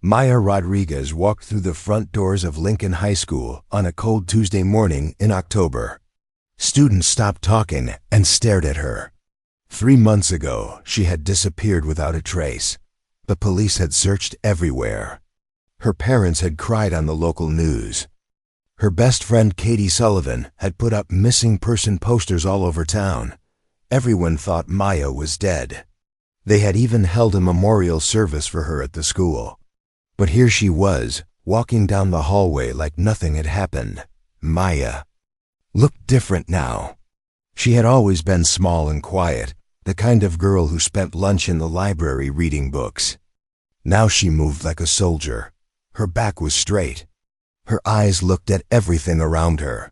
Maya Rodriguez walked through the front doors of Lincoln High School on a cold Tuesday morning in October. Students stopped talking and stared at her. 3 months ago, she had disappeared without a trace. The police had searched everywhere. Her parents had cried on the local news. Her best friend Katie Sullivan had put up missing person posters all over town. Everyone thought Maya was dead. They had even held a memorial service for her at the school. But here she was, walking down the hallway like nothing had happened. Maya looked different now. She had always been small and quiet, the kind of girl who spent lunch in the library reading books. Now she moved like a soldier. Her back was straight. Her eyes looked at everything around her.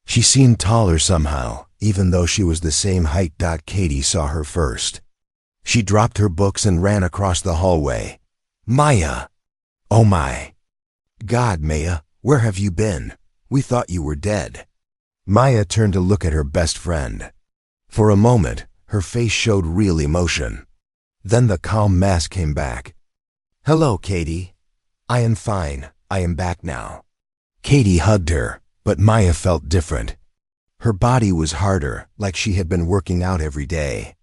She seemed taller somehow, even though she was the same height Katie saw her first. She dropped her books and ran across the hallway. Maya! Oh my! God, Maya, where have you been? We thought you were dead. Maya turned to look at her best friend. For a moment, her face showed real emotion. Then the calm mask came back. Hello, Katie. I am fine. I am back now. Katie hugged her, but Maya felt different. Her body was harder, like she had been working out every day.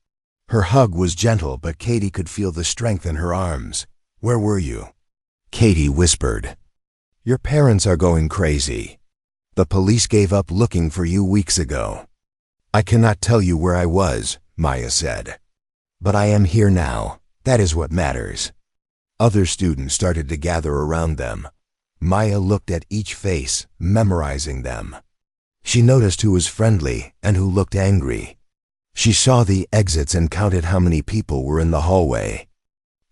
Her hug was gentle, but Katie could feel the strength in her arms. Where were you? Katie whispered. Your parents are going crazy. The police gave up looking for you weeks ago. I cannot tell you where I was, Maya said. But I am here now. That is what matters. Other students started to gather around them. Maya looked at each face, memorizing them. She noticed who was friendly and who looked angry. She saw the exits and counted how many people were in the hallway.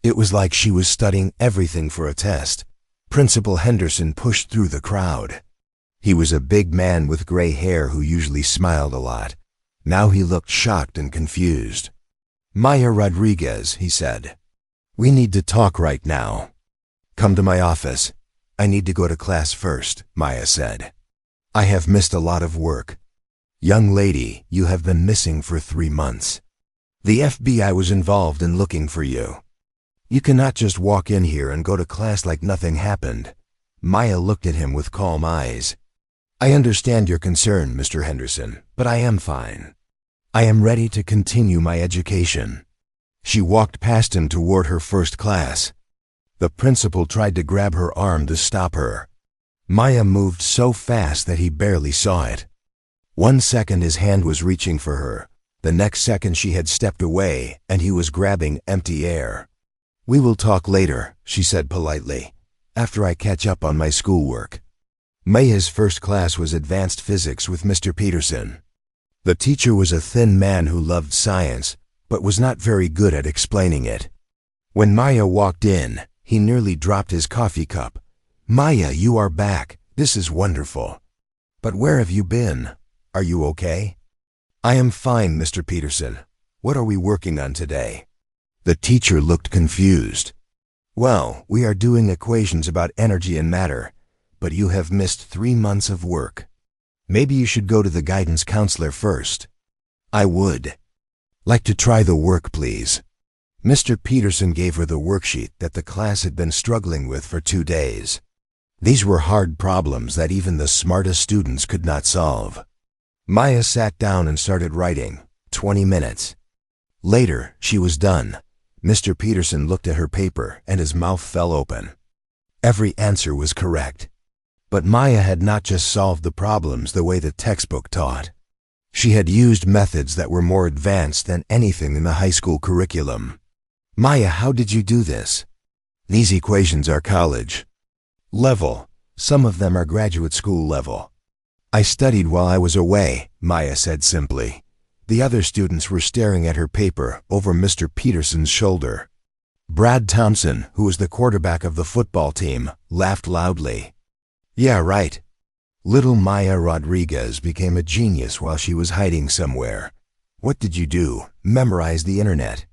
It was like she was studying everything for a test. Principal Henderson pushed through the crowd. He was a big man with gray hair who usually smiled a lot. Now he looked shocked and confused. Maya Rodriguez, he said. We need to talk right now. Come to my office. I need to go to class first, Maya said. I have missed a lot of work. Young lady, you have been missing for 3 months. The FBI was involved in looking for you. You cannot just walk in here and go to class like nothing happened. Maya looked at him with calm eyes. I understand your concern, Mr. Henderson, but I am fine. I am ready to continue my education. She walked past him toward her first class. The principal tried to grab her arm to stop her. Maya moved so fast that he barely saw it. 1 second his hand was reaching for her. The next second she had stepped away and he was grabbing empty air. We will talk later, she said politely, after I catch up on my schoolwork. Maya's first class was advanced physics with Mr. Peterson. The teacher was a thin man who loved science, but was not very good at explaining it. When Maya walked in, he nearly dropped his coffee cup. Maya, you are back. This is wonderful. But where have you been? Are you okay? I am fine, Mr. Peterson. What are we working on today? The teacher looked confused. Well, we are doing equations about energy and matter, but you have missed 3 months of work. Maybe you should go to the guidance counselor first. I would like to try the work, please. Mr. Peterson gave her the worksheet that the class had been struggling with for 2 days. These were hard problems that even the smartest students could not solve. Maya sat down and started writing. 20 minutes. Later, she was done. Mr. Peterson looked at her paper and his mouth fell open. Every answer was correct. But Maya had not just solved the problems the way the textbook taught. She had used methods that were more advanced than anything in the high school curriculum. Maya, how did you do this? These equations are college level. Some of them are graduate school level. I studied while I was away, Maya said simply. The other students were staring at her paper over Mr. Peterson's shoulder. Brad Thompson, who was the quarterback of the football team, laughed loudly. Yeah, right. Little Maya Rodriguez became a genius while she was hiding somewhere. What did you do? Memorize the internet?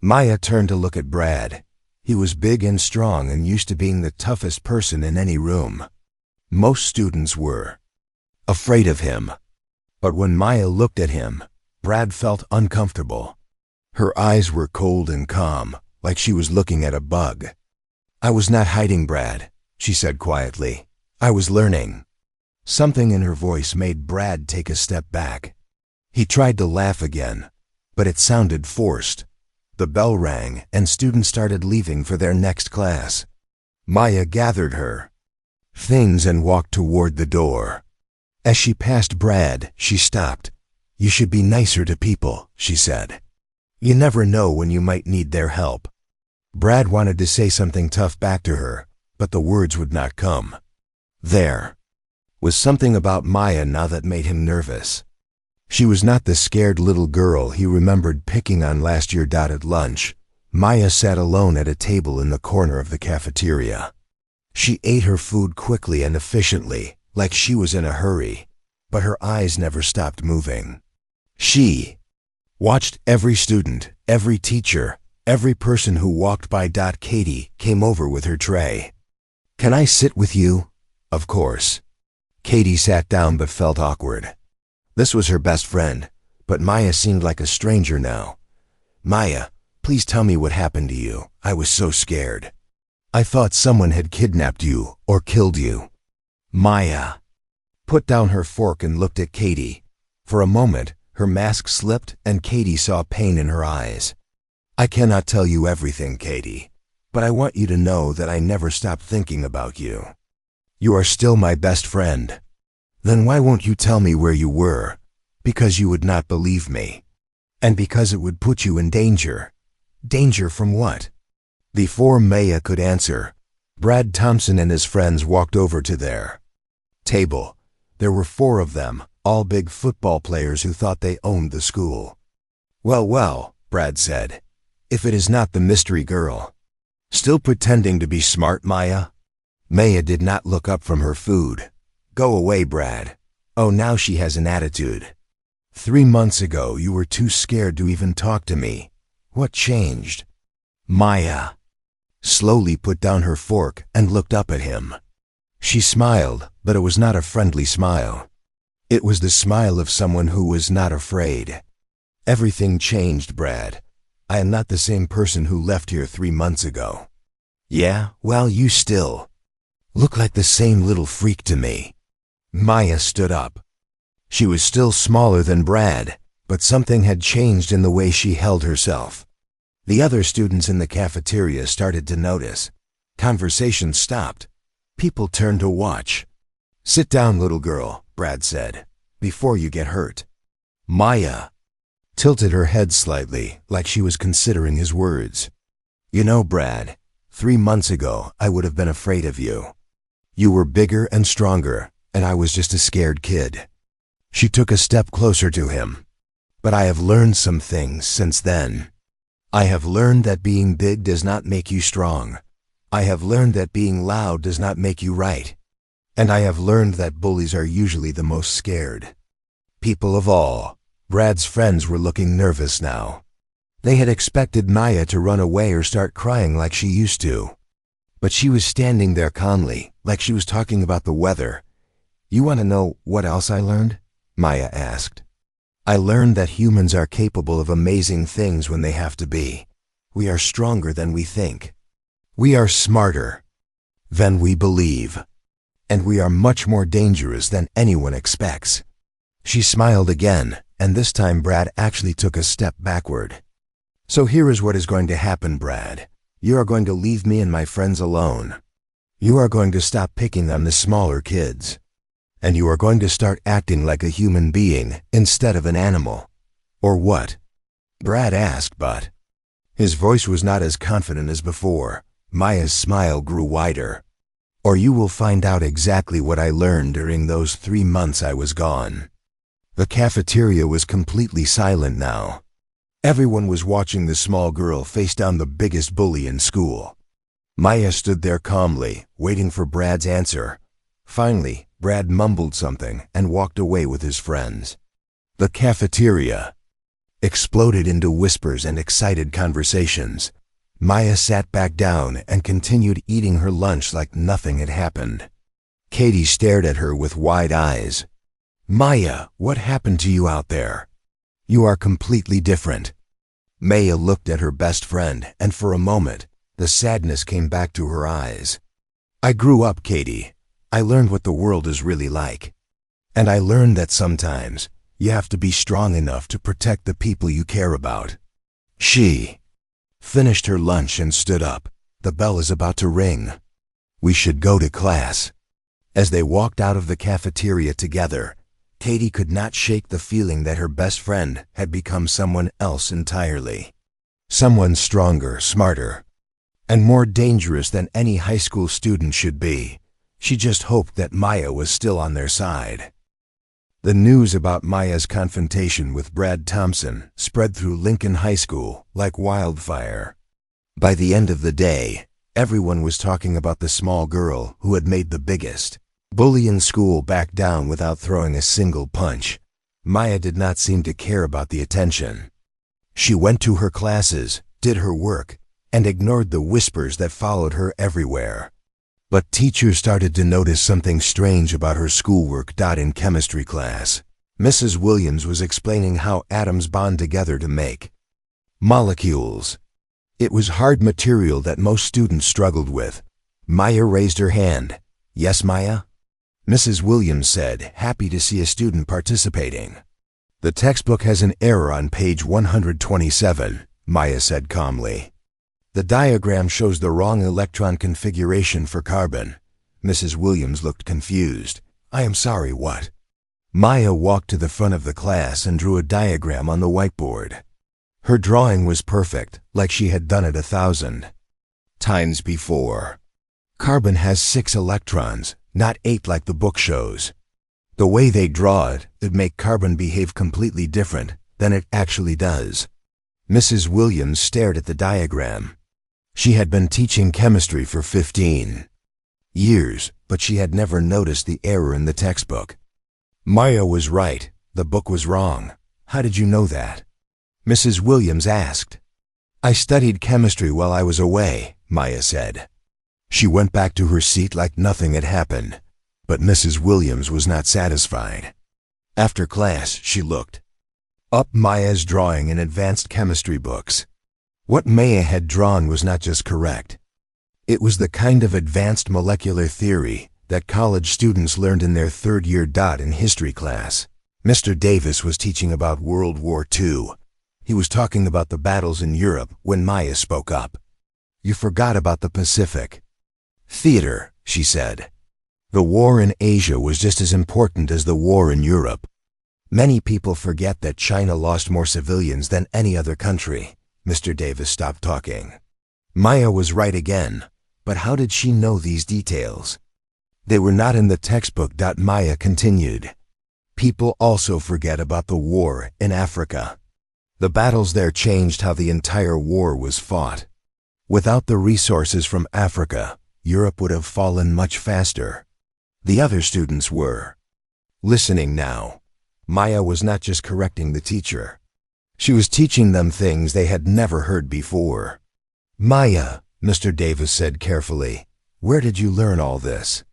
Maya turned to look at Brad. He was big and strong and used to being the toughest person in any room. Most students were afraid of him. But when Maya looked at him, Brad felt uncomfortable. Her eyes were cold and calm, like she was looking at a bug. I was not hiding, Brad, she said quietly. I was learning. Something in her voice made Brad take a step back. He tried to laugh again, but it sounded forced. The bell rang and students started leaving for their next class. Maya gathered her things and walked toward the door. As she passed Brad, she stopped. You should be nicer to people, she said. You never know when you might need their help. Brad wanted to say something tough back to her, but the words would not come. There was something about Maya now that made him nervous. She was not the scared little girl he remembered picking on last year. At lunch, Maya sat alone at a table in the corner of the cafeteria. She ate her food quickly and efficiently, like she was in a hurry, but her eyes never stopped moving. She watched every student, every teacher, every person who walked by. Katie came over with her tray. Can I sit with you? Of course. Katie sat down but felt awkward. This was her best friend, but Maya seemed like a stranger now. Maya, please tell me what happened to you. I was so scared. I thought someone had kidnapped you or killed you. Maya put down her fork and looked at Katie. For a moment, her mask slipped and Katie saw pain in her eyes. I cannot tell you everything, Katie, but I want you to know that I never stopped thinking about you. You are still my best friend. Then why won't you tell me where you were? Because you would not believe me. And because it would put you in danger. Danger from what? Before Maya could answer, Brad Thompson and his friends walked over to their table. There were 4 of them, all big football players who thought they owned the school. Well, Brad said, if it is not the mystery girl. Still pretending to be smart, Maya? Maya did not look up from her food. Go away, Brad. Oh, now she has an attitude. 3 months ago, you were too scared to even talk to me. What changed? Maya slowly put down her fork and looked up at him. She smiled, but it was not a friendly smile. It was the smile of someone who was not afraid. Everything changed, Brad. I am not the same person who left here 3 months ago. Yeah, well, you still look like the same little freak to me. Maya stood up. She was still smaller than Brad, but something had changed in the way she held herself. The other students in the cafeteria started to notice. Conversation stopped. People turned to watch. Sit down, little girl, Brad said, before you get hurt. Maya tilted her head slightly, like she was considering his words. You know, Brad, 3 months ago I would have been afraid of you. You were bigger and stronger, and I was just a scared kid. She took a step closer to him. But I have learned some things since then. I have learned that being big does not make you strong. I have learned that being loud does not make you right. And I have learned that bullies are usually the most scared people of all. Brad's friends were looking nervous now. They had expected Maya to run away or start crying like she used to. But she was standing there calmly, like she was talking about the weather. You want to know what else I learned? Maya asked. I learned that humans are capable of amazing things when they have to be. We are stronger than we think. We are smarter than we believe. And we are much more dangerous than anyone expects. She smiled again, and this time Brad actually took a step backward. So here is what is going to happen, Brad. You are going to leave me and my friends alone. You are going to stop picking on the smaller kids. And you are going to start acting like a human being instead of an animal. Or what? Brad asked, but his voice was not as confident as before. Maya's smile grew wider. Or you will find out exactly what I learned during those 3 months I was gone. The cafeteria was completely silent now. Everyone was watching the small girl face down the biggest bully in school. Maya stood there calmly, waiting for Brad's answer. Finally, Brad mumbled something and walked away with his friends. The cafeteria exploded into whispers and excited conversations. Maya sat back down and continued eating her lunch like nothing had happened. Katie stared at her with wide eyes. Maya, what happened to you out there? You are completely different. Maya looked at her best friend, and for a moment, The sadness came back to her eyes. I grew up, Katie. I learned what the world is really like. And I learned that sometimes you have to be strong enough to protect the people you care about. She finished her lunch and stood up. The bell is about to ring. We should go to class. As they walked out of the cafeteria together, Katie could not shake the feeling that her best friend had become someone else entirely. Someone stronger, smarter, and more dangerous than any high school student should be. She just hoped that Maya was still on their side. The news about Maya's confrontation with Brad Thompson spread through Lincoln High School like wildfire. By the end of the day, everyone was talking about the small girl who had made the biggest bully in school back down without throwing a single punch. Maya did not seem to care about the attention. She went to her classes, did her work, and ignored the whispers that followed her everywhere. But teachers started to notice something strange about her schoolwork. In chemistry class, Mrs. Williams was explaining how atoms bond together to make molecules. It was hard material that most students struggled with. Maya raised her hand. Yes, Maya? Mrs. Williams said, happy to see a student participating. The textbook has an error on page 127, Maya said calmly. The diagram shows the wrong electron configuration for carbon. Mrs. Williams looked confused. I am sorry, what? Maya walked to the front of the class and drew a diagram on the whiteboard. Her drawing was perfect, like she had done it 1,000 times before. Carbon has 6 electrons, not 8 like the book shows. The way they draw it would make carbon behave completely different than it actually does. Mrs. Williams stared at the diagram. She had been teaching chemistry for 15 years, but she had never noticed the error in the textbook. Maya was right. The book was wrong. How did you know that? Mrs. Williams asked. I studied chemistry while I was away, Maya said. She went back to her seat like nothing had happened, but Mrs. Williams was not satisfied. After class, she looked up Maya's drawing in advanced chemistry books. What Maya had drawn was not just correct. It was the kind of advanced molecular theory that college students learned in their third year in history class. Mr. Davis was teaching about World War II. He was talking about the battles in Europe when Maya spoke up. You forgot about the Pacific theater, she said. The war in Asia was just as important as the war in Europe. Many people forget that China lost more civilians than any other country. Mr. Davis stopped talking. Maya was right again, but how did she know these details? They were not in the textbook. Maya continued. People also forget about the war in Africa. The battles there changed how the entire war was fought. Without the resources from Africa, Europe would have fallen much faster. The other students were listening now. Maya was not just correcting the teacher. She was teaching them things they had never heard before. Maya, Mr. Davis said carefully, where did you learn all this?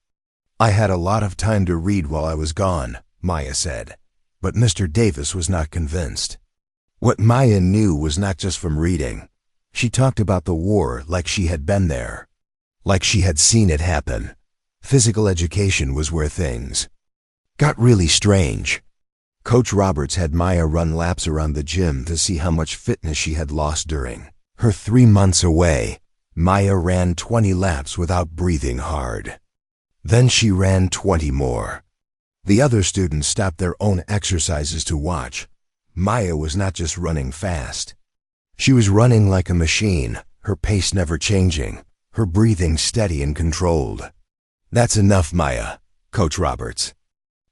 I had a lot of time to read while I was gone, Maya said, but Mr. Davis was not convinced. What Maya knew was not just from reading. She talked about the war like she had been there, like she had seen it happen. Physical education was where things got really strange. Coach Roberts had Maya run laps around the gym to see how much fitness she had lost during her 3 months away. Maya ran 20 laps without breathing hard. Then she ran 20 more. The other students stopped their own exercises to watch. Maya was not just running fast. She was running like a machine, her pace never changing, her breathing steady and controlled. That's enough, Maya, Coach Roberts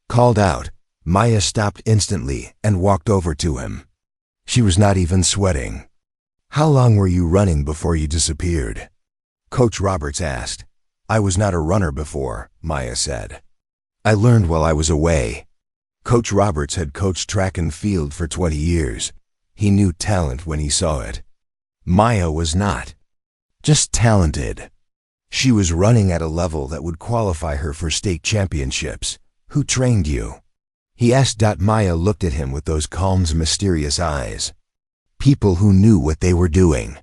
called out. Maya stopped instantly and walked over to him. She was not even sweating. How long were you running before you disappeared? Coach Roberts asked. I was not a runner before, Maya said. I learned while I was away. Coach Roberts had coached track and field for 20 years. He knew talent when he saw it. Maya was not just talented. She was running at a level that would qualify her for state championships. Who trained you? He asked. Maya looked at him with those calm, mysterious eyes. People who knew what they were doing.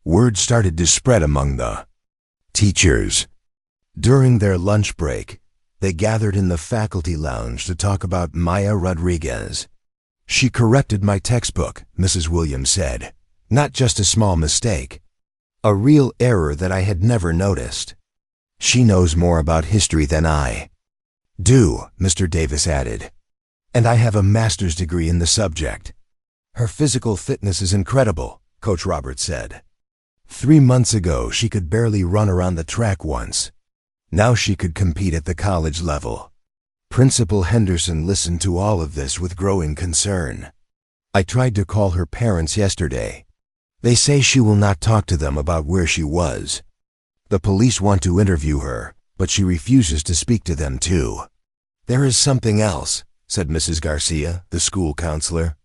Word started to spread among the teachers. During their lunch break, they gathered in the faculty lounge to talk about Maya Rodriguez. She corrected my textbook, Mrs. Williams said. Not just a small mistake. A real error that I had never noticed. She knows more about history than I do, Mr. Davis added. And I have a master's degree in the subject. Her physical fitness is incredible, Coach Roberts said. 3 months ago, she could barely run around the track once. Now she could compete at the college level. Principal Henderson listened to all of this with growing concern. I tried to call her parents yesterday. They say she will not talk to them about where she was. The police want to interview her, but she refuses to speak to them too. There is something else, said Mrs. Garcia, the school counselor.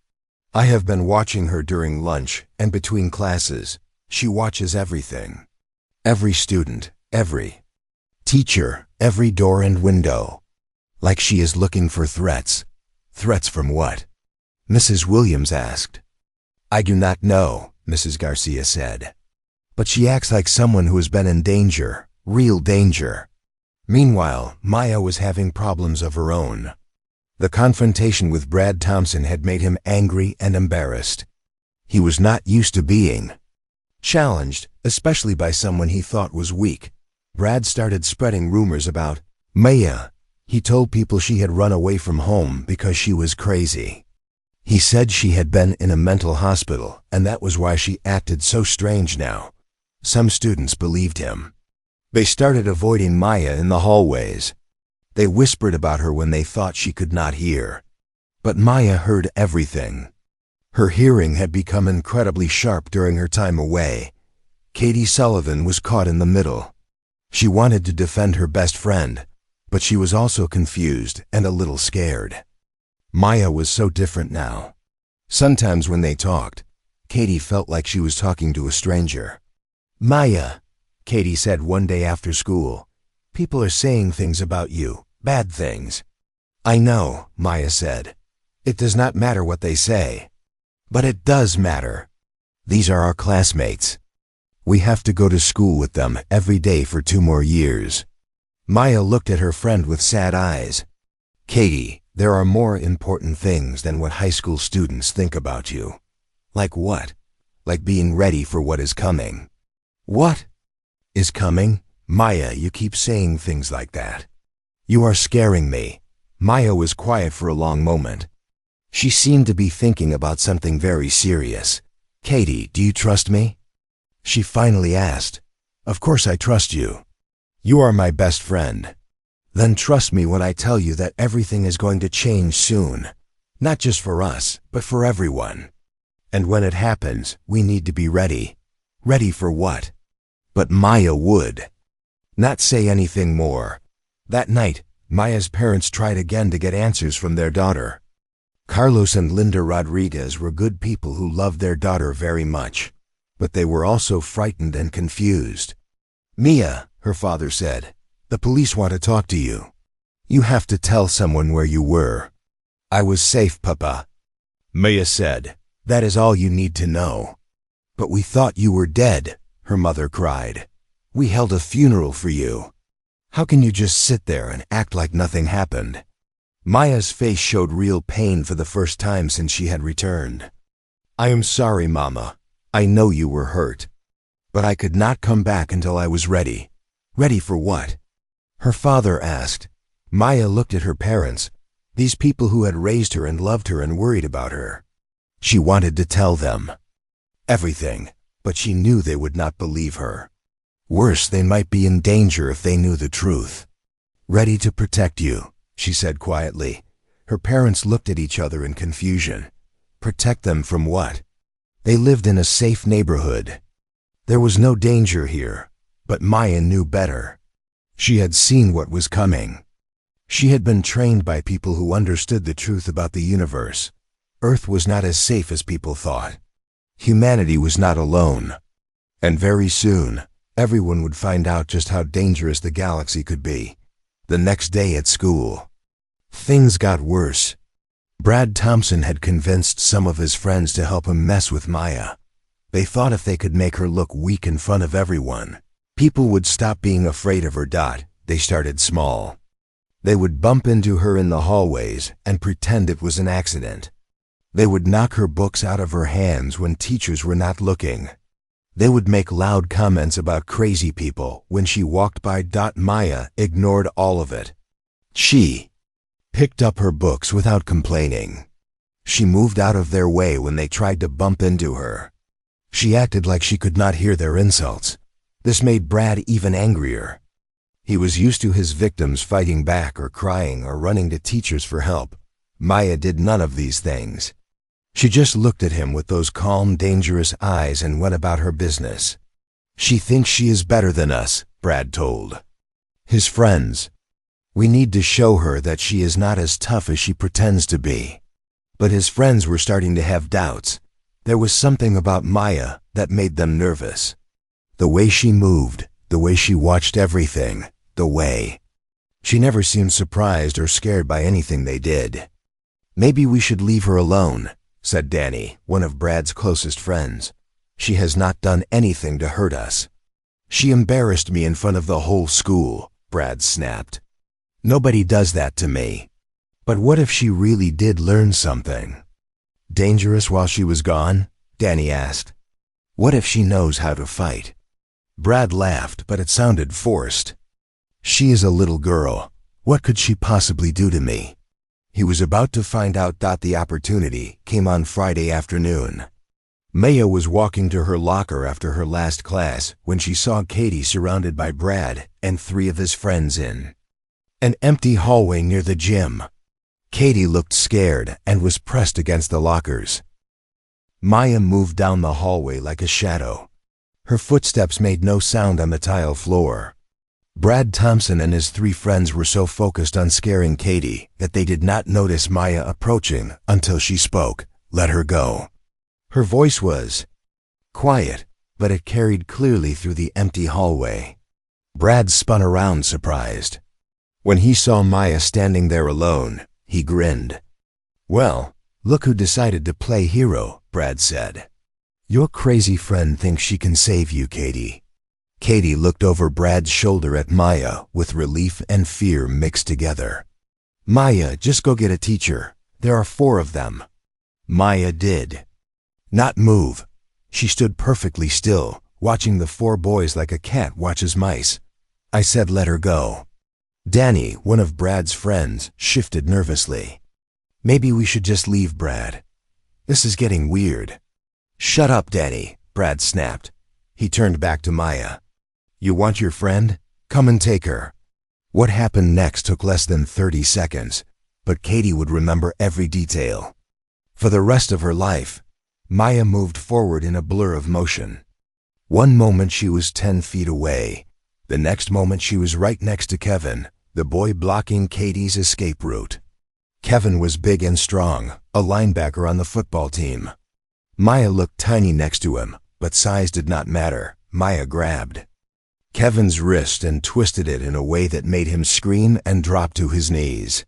I have been watching her during lunch and between classes. She watches everything. Every student, every teacher, every door and window. Like she is looking for threats. Threats from what? Mrs. Williams asked. I do not know, Mrs. Garcia said. But she acts like someone who has been in danger, real danger. Meanwhile, Maya was having problems of her own. The confrontation with Brad Thompson had made him angry and embarrassed. He was not used to being challenged, especially by someone he thought was weak. Brad started spreading rumors about Maya. He told people she had run away from home because she was crazy. He said she had been in a mental hospital, and that was why she acted so strange now. Some students believed him. They started avoiding Maya in the hallways. They whispered about her when they thought she could not hear. But Maya heard everything. Her hearing had become incredibly sharp during her time away. Katie Sullivan was caught in the middle. She wanted to defend her best friend, but she was also confused and a little scared. Maya was so different now. Sometimes when they talked, Katie felt like she was talking to a stranger. Maya, Katie said one day after school, people are saying things about you, bad things. I know, Maya said. It does not matter what they say. But it does matter. These are our classmates. We have to go to school with them every day for 2 more years. Maya looked at her friend with sad eyes. Katie, there are more important things than what high school students think about you. Like what? Like being ready for what is coming. What is coming? Maya, you keep saying things like that. You are scaring me. Maya was quiet for a long moment. She seemed to be thinking about something very serious. Katie, do you trust me? She finally asked. Of course I trust you. You are my best friend. Then trust me when I tell you that everything is going to change soon. Not just for us, but for everyone. And when it happens, we need to be ready. Ready for what? But Maya would not say anything more. That night, Maya's parents tried again to get answers from their daughter. Carlos and Linda Rodriguez were good people who loved their daughter very much, but they were also frightened and confused. Mia, her father said, the police want to talk to you. You have to tell someone where you were. I was safe, Papa. Mia said, that is all you need to know. But we thought you were dead, her mother cried. We held a funeral for you. How can you just sit there and act like nothing happened? Maya's face showed real pain for the first time since she had returned. I am sorry, Mama. I know you were hurt. But I could not come back until I was ready. Ready for what? Her father asked. Maya looked at her parents, these people who had raised her and loved her and worried about her. She wanted to tell them everything, but she knew they would not believe her. Worse, they might be in danger if they knew the truth. Ready to protect you, she said quietly. Her parents looked at each other in confusion. Protect them from what? They lived in a safe neighborhood. There was no danger here, but Maya knew better. She had seen what was coming. She had been trained by people who understood the truth about the universe. Earth was not as safe as people thought. Humanity was not alone. And very soon, everyone would find out just how dangerous the galaxy could be. The next day at school, things got worse. Brad Thompson had convinced some of his friends to help him mess with Maya. They thought if they could make her look weak in front of everyone, people would stop being afraid of her. They started small. They would bump into her in the hallways and pretend it was an accident. They would knock her books out of her hands when teachers were not looking. They would make loud comments about crazy people when she walked by. Maya ignored all of it. She picked up her books without complaining. She moved out of their way when they tried to bump into her. She acted like she could not hear their insults. This made Brad even angrier. He was used to his victims fighting back or crying or running to teachers for help. Maya did none of these things. She just looked at him with those calm, dangerous eyes and went about her business. She thinks she is better than us, Brad told his friends. We need to show her that she is not as tough as she pretends to be. But his friends were starting to have doubts. There was something about Maya that made them nervous. The way she moved, the way she watched everything, the way she never seemed surprised or scared by anything they did. Maybe we should leave her alone, said Danny, one of Brad's closest friends. She has not done anything to hurt us. She embarrassed me in front of the whole school, Brad snapped. Nobody does that to me. But what if she really did learn something dangerous while she was gone? Danny asked. What if she knows how to fight? Brad laughed, but it sounded forced. She is a little girl. What could she possibly do to me? He was about to find out. The opportunity came on Friday afternoon. Maya was walking to her locker after her last class when she saw Katie surrounded by Brad and 3 of his friends in an empty hallway near the gym. Katie looked scared and was pressed against the lockers. Maya moved down the hallway like a shadow. Her footsteps made no sound on the tile floor. Brad Thompson and his 3 friends were so focused on scaring Katie that they did not notice Maya approaching until she spoke. Let her go. Her voice was quiet, but it carried clearly through the empty hallway. Brad spun around, surprised. When he saw Maya standing there alone, he grinned. Well, look who decided to play hero, Brad said. Your crazy friend thinks she can save you, Katie. Katie looked over Brad's shoulder at Maya with relief and fear mixed together. Maya, just go get a teacher. There are 4 of them. Maya did not move. She stood perfectly still, watching the 4 boys like a cat watches mice. I said let her go. Danny, one of Brad's friends, shifted nervously. Maybe we should just leave, Brad. This is getting weird. Shut up, Danny, Brad snapped. He turned back to Maya. You want your friend? Come and take her. What happened next took less than 30 seconds, but Katie would remember every detail. For the rest of her life, Maya moved forward in a blur of motion. One moment she was 10 feet away. The next moment she was right next to Kevin, the boy blocking Katie's escape route. Kevin was big and strong, a linebacker on the football team. Maya looked tiny next to him, but size did not matter. Maya grabbed Kevin's wrist and twisted it in a way that made him scream and drop to his knees.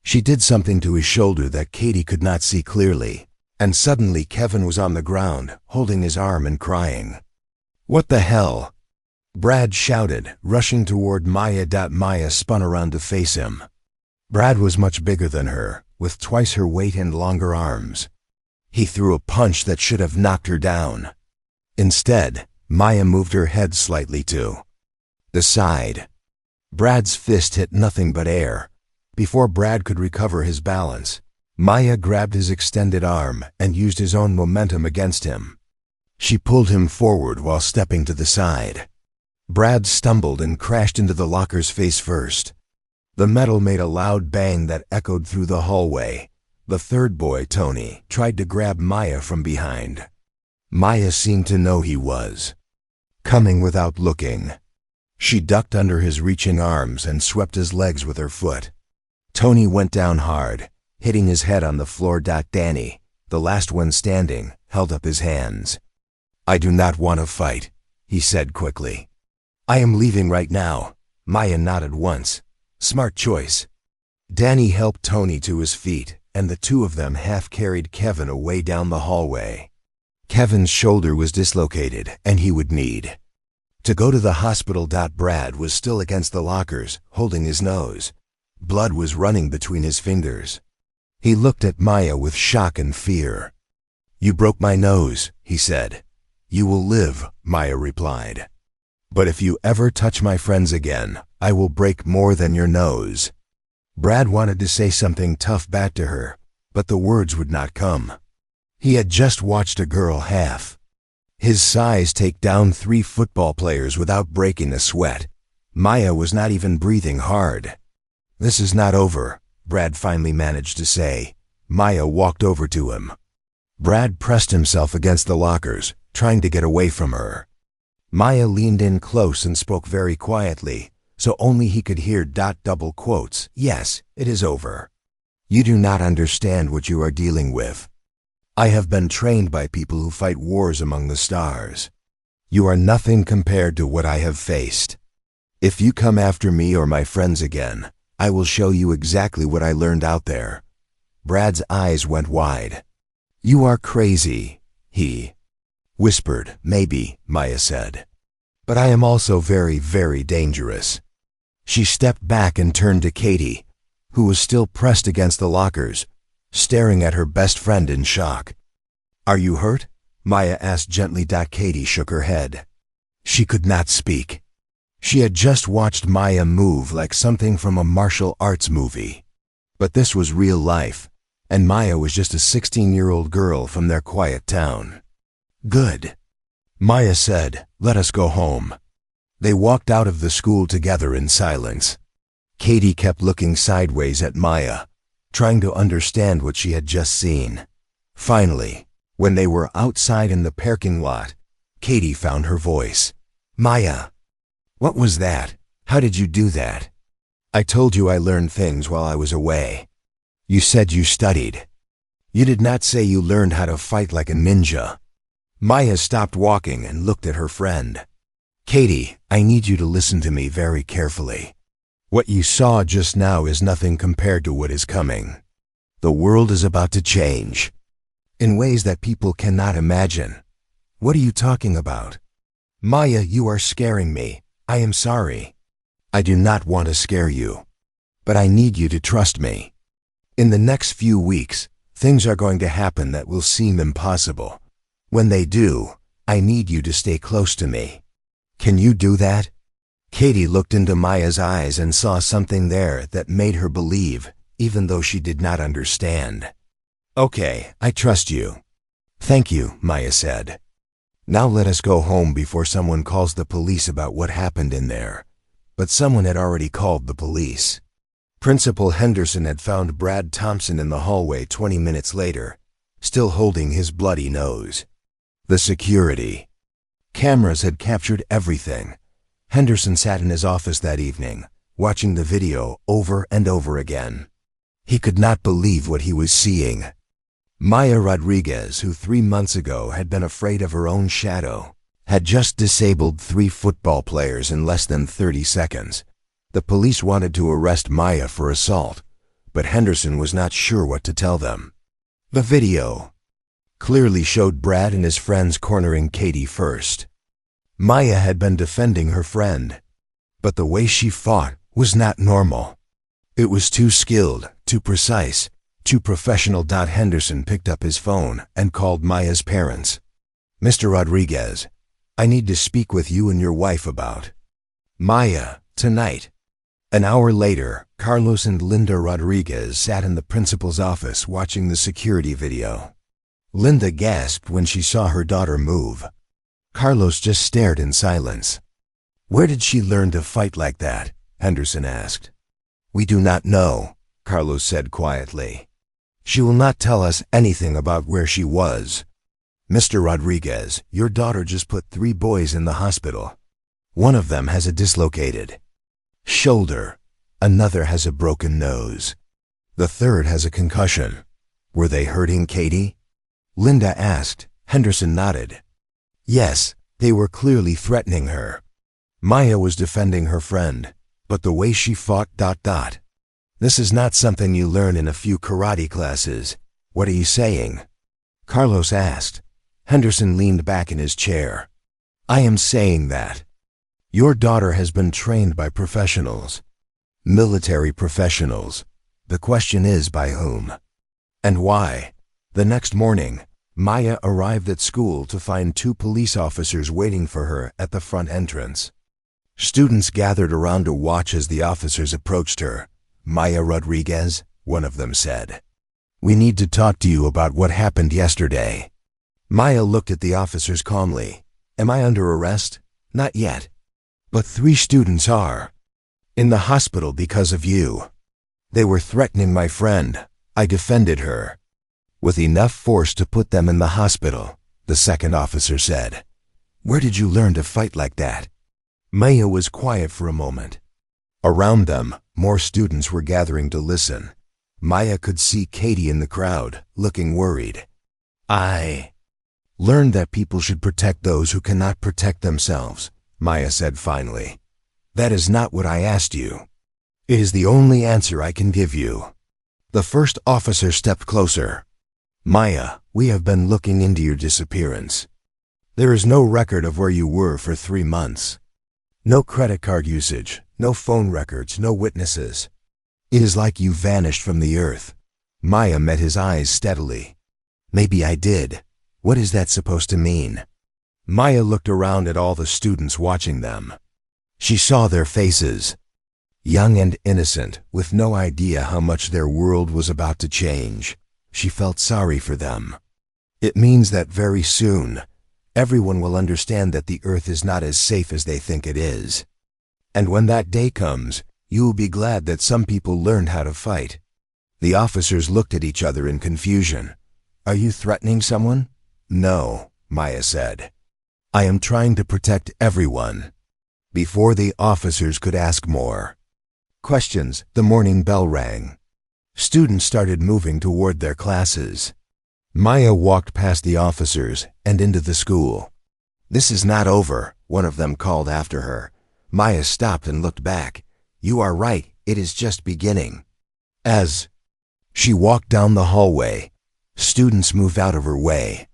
She did something to his shoulder that Katie could not see clearly, and suddenly Kevin was on the ground, holding his arm and crying. What the hell? Brad shouted, rushing toward Maya. Maya spun around to face him. Brad was much bigger than her, with twice her weight and longer arms. He threw a punch that should have knocked her down. Instead, Maya moved her head slightly to the side. Brad's fist hit nothing but air. Before Brad could recover his balance, Maya grabbed his extended arm and used his own momentum against him. She pulled him forward while stepping to the side. Brad stumbled and crashed into the locker's face first. The metal made a loud bang that echoed through the hallway. The 3rd boy, Tony, tried to grab Maya from behind. Maya seemed to know he was coming without looking. She ducked under his reaching arms and swept his legs with her foot. Tony went down hard, hitting his head on the floor. Danny, the last one standing, held up his hands. I do not want to fight, he said quickly. I am leaving right now. Maya nodded once. Smart choice. Danny helped Tony to his feet, and the 2 of them half-carried Kevin away down the hallway. Kevin's shoulder was dislocated and he would need to go to the hospital. Brad was still against the lockers, holding his nose. Blood was running between his fingers. He looked at Maya with shock and fear. "You broke my nose," he said. "You will live," Maya replied. "But if you ever touch my friends again, I will break more than your nose." Brad wanted to say something tough back to her, but the words would not come. He had just watched a girl half his size take down 3 football players without breaking a sweat. Maya was not even breathing hard. "This is not over," Brad finally managed to say. Maya walked over to him. Brad pressed himself against the lockers, trying to get away from her. Maya leaned in close and spoke very quietly, so only he could hear. Double quotes. "Yes, it is over. You do not understand what you are dealing with. I have been trained by people who fight wars among the stars. You are nothing compared to what I have faced. If you come after me or my friends again, I will show you exactly what I learned out there." Brad's eyes went wide. "You are crazy," he whispered. "Maybe," Maya said. "But I am also very, very dangerous." She stepped back and turned to Katie, who was still pressed against the lockers, staring at her best friend in shock. "Are you hurt?" Maya asked gently. Katie shook her head. She could not speak. She had just watched Maya move like something from a martial arts movie. But this was real life, and Maya was just a 16-year-old girl from their quiet town. "Good," Maya said. "Let us go home." They walked out of the school together in silence. Katie kept looking sideways at Maya, trying to understand what she had just seen. Finally, when they were outside in the parking lot, Katie found her voice. "Maya, what was that? How did you do that? I told you I learned things while I was away. You said you studied. You did not say you learned how to fight like a ninja." Maya stopped walking and looked at her friend. "Katie, I need you to listen to me very carefully. What you saw just now is nothing compared to what is coming. The world is about to change in ways that people cannot imagine." "What are you talking about?" "Maya, you are scaring me. I am sorry. I do not want to scare you, but I need you to trust me. In the next few weeks, things are going to happen that will seem impossible. When they do, I need you to stay close to me. Can you do that?" Katie looked into Maya's eyes and saw something there that made her believe, even though she did not understand. "Okay, I trust you." "Thank you," Maya said. "Now let us go home before someone calls the police about what happened in there." But someone had already called the police. Principal Henderson had found Brad Thompson in the hallway 20 minutes later, still holding his bloody nose. The security cameras had captured everything. Henderson sat in his office that evening, watching the video over and over again. He could not believe what he was seeing. Maya Rodriguez, who 3 months ago had been afraid of her own shadow, had just disabled 3 football players in less than 30 seconds. The police wanted to arrest Maya for assault, but Henderson was not sure what to tell them. The video clearly showed Brad and his friends cornering Katie first. Maya had been defending her friend, but the way she fought was not normal. It was too skilled, too precise, too professional. Henderson picked up his phone and called Maya's parents. "Mr. Rodriguez, I need to speak with you and your wife about Maya tonight." An hour later, Carlos and Linda Rodriguez sat in the principal's office watching the security video. Linda gasped when she saw her daughter move. Carlos just stared in silence. "Where did she learn to fight like that?" Henderson asked. "We do not know," Carlos said quietly. "She will not tell us anything about where she was." "Mr. Rodriguez, your daughter just put 3 boys in the hospital. One of them has a dislocated shoulder. Another has a broken nose. The third has a concussion. Were they hurting Katie?" Linda asked. Henderson nodded. "Yes, they were clearly threatening her. Maya was defending her friend, but the way she fought... This is not something you learn in a few karate classes. What are you saying?" Carlos asked. Henderson leaned back in his chair. I am saying that. Your daughter has been trained by professionals. Military professionals. The question is by whom? And why? The next morning, Maya arrived at school to find 2 police officers waiting for her at the front entrance. Students gathered around to watch as the officers approached her. Maya Rodriguez, one of them said. We need to talk to you about what happened yesterday. Maya looked at the officers calmly. Am I under arrest? Not yet. But 3 students are. In the hospital because of you. They were threatening my friend. I defended her. With enough force to put them in the hospital, the second officer said. Where did you learn to fight like that? Maya was quiet for a moment. Around them, more students were gathering to listen. Maya could see Katie in the crowd, looking worried. I learned that people should protect those who cannot protect themselves, Maya said finally. That is not what I asked you. It is the only answer I can give you. The first officer stepped closer. Maya, we have been looking into your disappearance. There is no record of where you were for 3 months. No credit card usage, no phone records, no witnesses. It is like you vanished from the earth. Maya met his eyes steadily. Maybe I did. What is that supposed to mean? Maya looked around at all the students watching them. She saw their faces. Young and innocent, with no idea how much their world was about to change. She felt sorry for them. It means that very soon, everyone will understand that the earth is not as safe as they think it is. And when that day comes, you will be glad that some people learned how to fight. The officers looked at each other in confusion. Are you threatening someone? No, Maya said. I am trying to protect everyone. Before the officers could ask more questions, the morning bell rang. Students started moving toward their classes. Maya walked past the officers and into the school. This is not over, one of them called after her. Maya stopped and looked back. You are right, it is just beginning. As she walked down the hallway, students moved out of her way.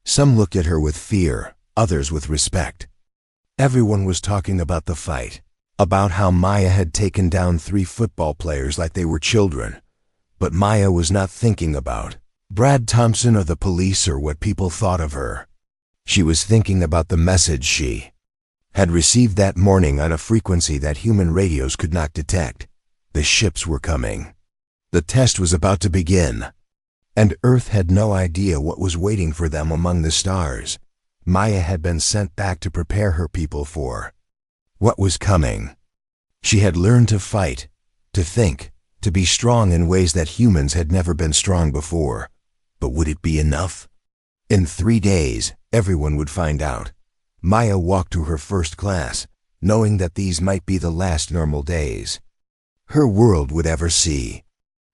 Some looked at her with fear, others with respect. Everyone was talking about the fight, about how Maya had taken down 3 football players like they were children. But Maya was not thinking about Brad Thompson or the police or what people thought of her. She was thinking about the message she had received that morning on a frequency that human radios could not detect. The ships were coming. The test was about to begin. And Earth had no idea what was waiting for them among the stars. Maya had been sent back to prepare her people for what was coming. She had learned to fight, to think, to be strong in ways that humans had never been strong before. But would it be enough? In 3 days, everyone would find out. Maya walked to her first class, knowing that these might be the last normal days her world would ever see.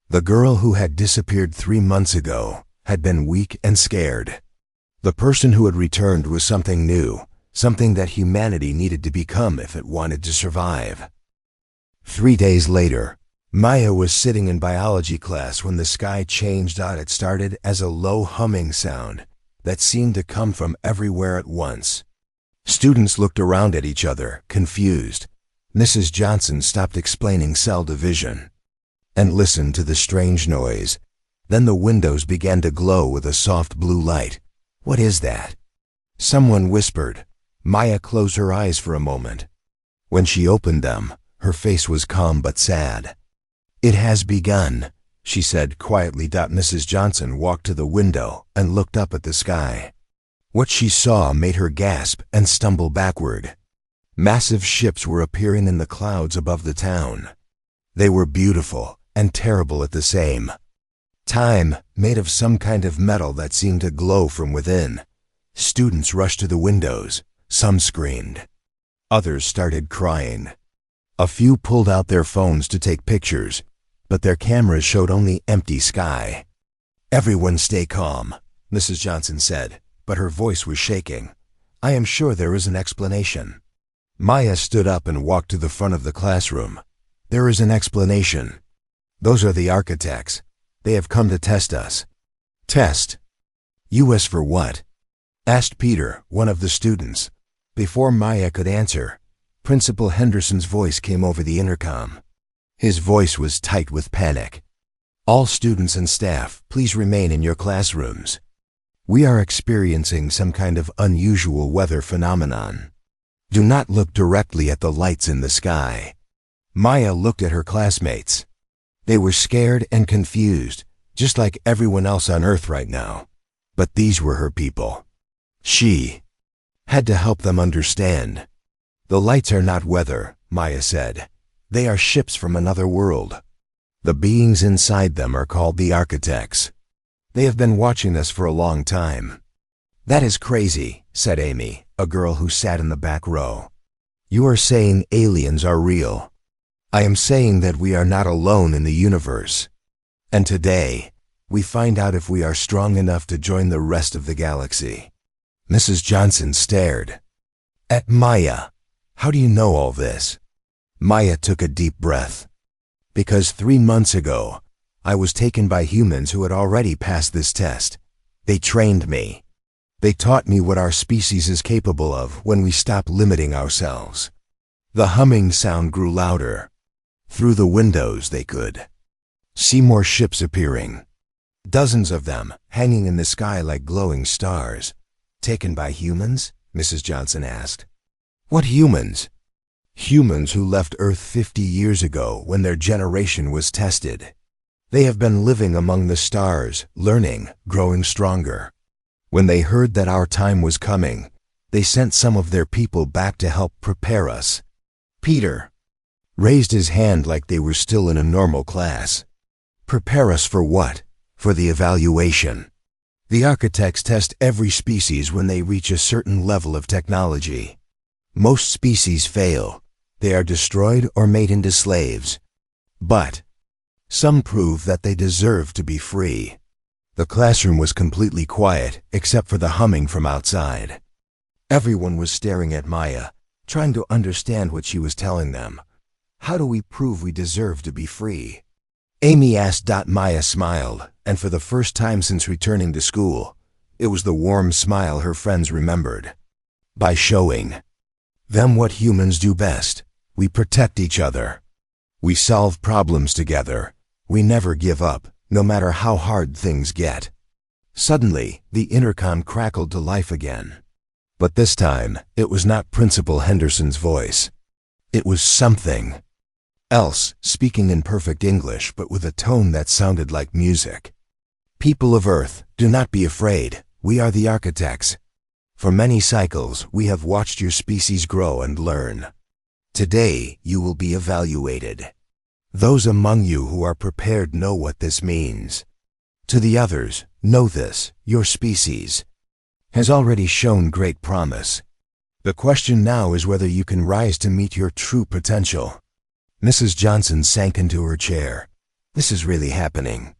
The girl who had disappeared 3 months ago had been weak and scared. The person who had returned was something new, something that humanity needed to become if it wanted to survive. 3 days later, Maya was sitting in biology class when the sky changed. It started as a low humming sound that seemed to come from everywhere at once. Students looked around at each other, confused. Mrs. Johnson stopped explaining cell division and listened to the strange noise. Then the windows began to glow with a soft blue light. What is that? Someone whispered. Maya closed her eyes for a moment. When she opened them, her face was calm but sad. It has begun, she said quietly. Mrs. Johnson walked to the window and looked up at the sky. What she saw made her gasp and stumble backward. Massive ships were appearing in the clouds above the town. They were beautiful and terrible at the same time, made of some kind of metal that seemed to glow from within. Students rushed to the windows. Some screamed. Others started crying. A few pulled out their phones to take pictures, but their cameras showed only empty sky. Everyone stay calm, Mrs. Johnson said, but her voice was shaking. I am sure there is an explanation. Maya stood up and walked to the front of the classroom. There is an explanation. Those are the architects. They have come to test us. Test? US for what? asked Peter, one of the students. Before Maya could answer, Principal Henderson's voice came over the intercom. His voice was tight with panic. All students and staff, please remain in your classrooms. We are experiencing some kind of unusual weather phenomenon. Do not look directly at the lights in the sky. Maya looked at her classmates. They were scared and confused, just like everyone else on Earth right now. But these were her people. She had to help them understand. The lights are not weather, Maya said. They are ships from another world. The beings inside them are called the architects. They have been watching us for a long time. That is crazy, said Amy, a girl who sat in the back row. You are saying aliens are real. I am saying that we are not alone in the universe. And today, we find out if we are strong enough to join the rest of the galaxy. Mrs. Johnson stared at Maya. How do you know all this? Maya took a deep breath. Because 3 months ago, I was taken by humans who had already passed this test. They trained me. They taught me what our species is capable of when we stop limiting ourselves. The humming sound grew louder. Through the windows they could see more ships appearing. Dozens of them, hanging in the sky like glowing stars. Taken by humans? Mrs. Johnson asked. What humans? Humans who left Earth 50 years ago when their generation was tested. They have been living among the stars, learning, growing stronger. When they heard that our time was coming, they sent some of their people back to help prepare us. Peter raised his hand like they were still in a normal class. Prepare us for what? For the evaluation. The architects test every species when they reach a certain level of technology. Most species fail. They are destroyed or made into slaves. But some prove that they deserve to be free. The classroom was completely quiet, except for the humming from outside. Everyone was staring at Maya, trying to understand what she was telling them. How do we prove we deserve to be free? Amy asked. Maya smiled, and for the first time since returning to school, it was the warm smile her friends remembered. By showing them what humans do best. We protect each other. We solve problems together. We never give up, no matter how hard things get. Suddenly, the intercom crackled to life again. But this time, it was not Principal Henderson's voice. It was something else, speaking in perfect English but with a tone that sounded like music. People of Earth, do not be afraid. We are the architects. For many cycles, we have watched your species grow and learn. Today, you will be evaluated. Those among you who are prepared know what this means. To the others, know this, your species has already shown great promise. The question now is whether you can rise to meet your true potential. Mrs. Johnson sank into her chair. This is really happening.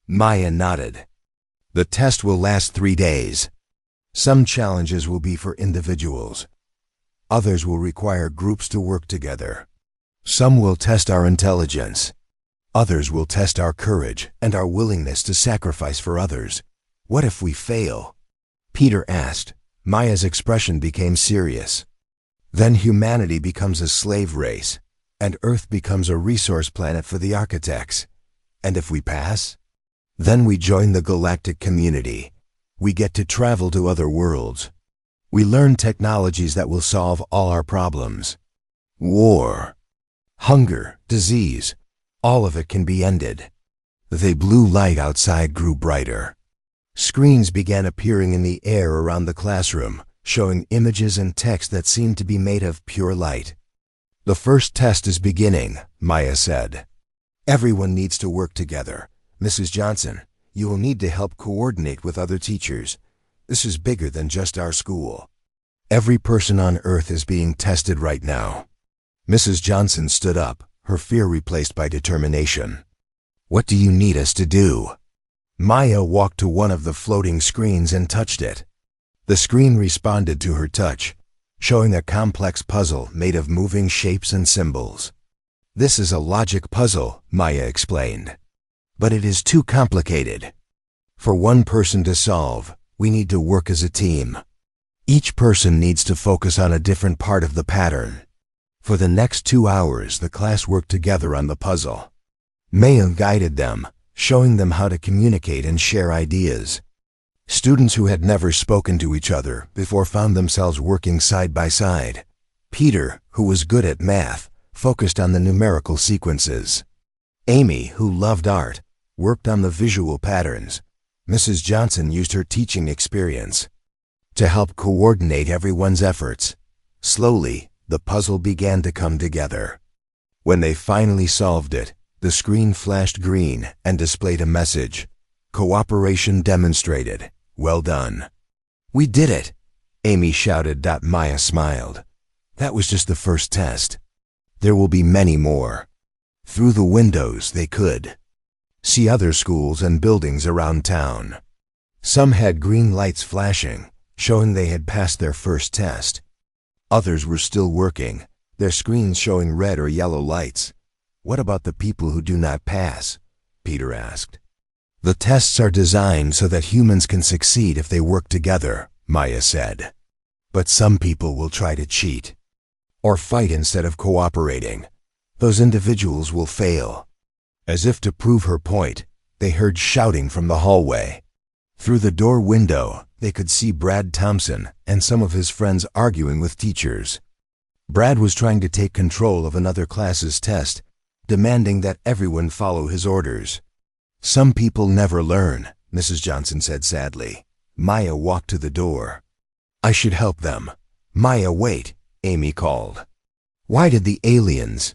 Maya nodded. The test will last 3 days. Some challenges will be for individuals. Others will require groups to work together. Some will test our intelligence. Others will test our courage and our willingness to sacrifice for others. What if we fail? Peter asked. Maya's expression became serious. Then humanity becomes a slave race, and Earth becomes a resource planet for the architects. And if we pass? Then we join the galactic community. We get to travel to other worlds. We learn technologies that will solve all our problems. War, hunger, disease, all of it can be ended. The blue light outside grew brighter. Screens began appearing in the air around the classroom, showing images and text that seemed to be made of pure light. The first test is beginning, Maya said. Everyone needs to work together. Mrs. Johnson, you will need to help coordinate with other teachers. This is bigger than just our school. Every person on Earth is being tested right now. Mrs. Johnson stood up, her fear replaced by determination. What do you need us to do? Maya walked to one of the floating screens and touched it. The screen responded to her touch, showing a complex puzzle made of moving shapes and symbols. This is a logic puzzle, Maya explained. But it is too complicated for one person to solve. We need to work as a team. Each person needs to focus on a different part of the pattern. For the next 2 hours, the class worked together on the puzzle. Maya guided them, showing them how to communicate and share ideas. Students who had never spoken to each other before found themselves working side by side. Peter, who was good at math, focused on the numerical sequences. Amy, who loved art, worked on the visual patterns. Mrs. Johnson used her teaching experience to help coordinate everyone's efforts. Slowly, the puzzle began to come together. When they finally solved it, the screen flashed green and displayed a message. Cooperation demonstrated. Well done. We did it, Amy shouted. Maya smiled. That was just the first test. There will be many more. Through the windows they could see other schools and buildings around town. Some had green lights flashing, showing they had passed their first test. Others were still working, their screens showing red or yellow lights. What about the people who do not pass? Peter asked. The tests are designed so that humans can succeed if they work together, Maya said. But some people will try to cheat or fight instead of cooperating. Those individuals will fail. As if to prove her point, they heard shouting from the hallway. Through the door window, they could see Brad Thompson and some of his friends arguing with teachers. Brad was trying to take control of another class's test, demanding that everyone follow his orders. Some people never learn, Mrs. Johnson said sadly. Maya walked to the door. I should help them. Maya, wait, Amy called. Why did the aliens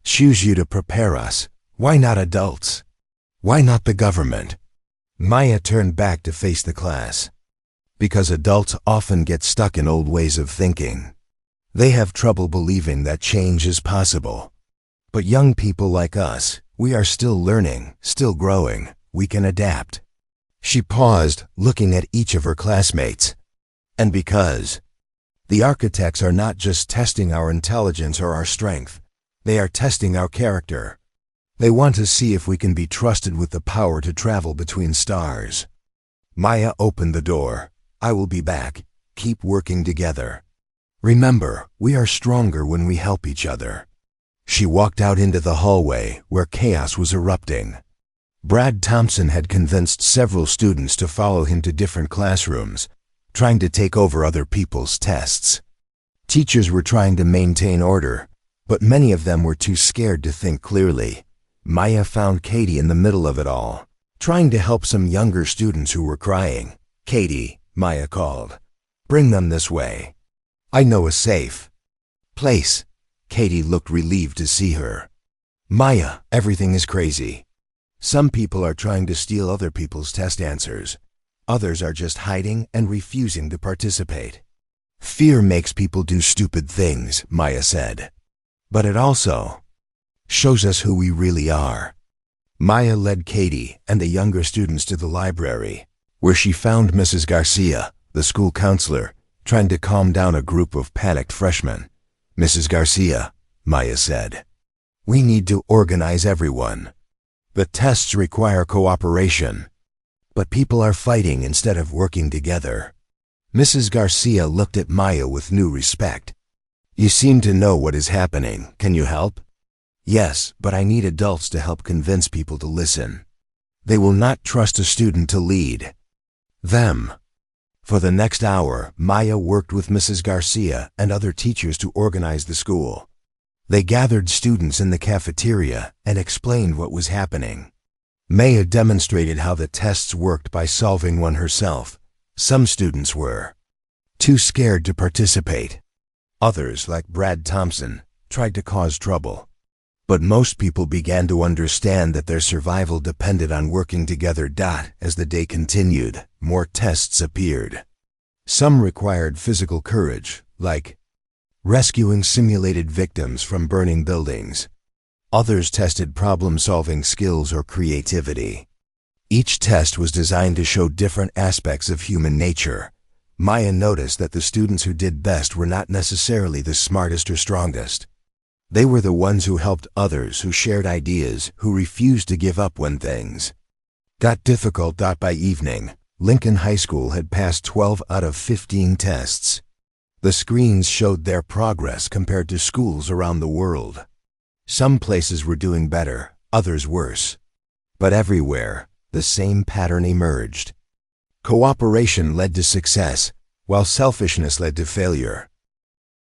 choose you to prepare us? Why not adults? Why not the government? Maya turned back to face the class. Because adults often get stuck in old ways of thinking. They have trouble believing that change is possible. But young people like us, we are still learning, still growing. We can adapt. She paused, looking at each of her classmates. And because the architects are not just testing our intelligence or our strength, they are testing our character. They want to see if we can be trusted with the power to travel between stars. Maya opened the door. I will be back. Keep working together. Remember, we are stronger when we help each other. She walked out into the hallway where chaos was erupting. Brad Thompson had convinced several students to follow him to different classrooms, trying to take over other people's tests. Teachers were trying to maintain order, but many of them were too scared to think clearly. Maya found Katie in the middle of it all, trying to help some younger students who were crying. Katie, Maya called. Bring them this way. I know a safe place. Katie looked relieved to see her. Maya, everything is crazy. Some people are trying to steal other people's test answers. Others are just hiding and refusing to participate. Fear makes people do stupid things, Maya said. But it also shows us who we really are. Maya led Katie and the younger students to the library, where she found Mrs. Garcia, the school counselor, trying to calm down a group of panicked freshmen. Mrs. Garcia, Maya said, we need to organize everyone. The tests require cooperation, but people are fighting instead of working together. Mrs. Garcia looked at Maya with new respect. You seem to know what is happening. Can you help? Yes, but I need adults to help convince people to listen. They will not trust a student to lead them. For the next hour, Maya worked with Mrs. Garcia and other teachers to organize the school. They gathered students in the cafeteria and explained what was happening. Maya demonstrated how the tests worked by solving one herself. Some students were too scared to participate. Others, like Brad Thompson, tried to cause trouble. But most people began to understand that their survival depended on working together. As the day continued, more tests appeared. Some required physical courage, like rescuing simulated victims from burning buildings. Others tested problem-solving skills or creativity. Each test was designed to show different aspects of human nature. Maya noticed that the students who did best were not necessarily the smartest or strongest. They were the ones who helped others, who shared ideas, who refused to give up when things got difficult. By evening, Lincoln High School had passed 12 out of 15 tests. The screens showed their progress compared to schools around the world. Some places were doing better, others worse. But everywhere, the same pattern emerged. Cooperation led to success, while selfishness led to failure.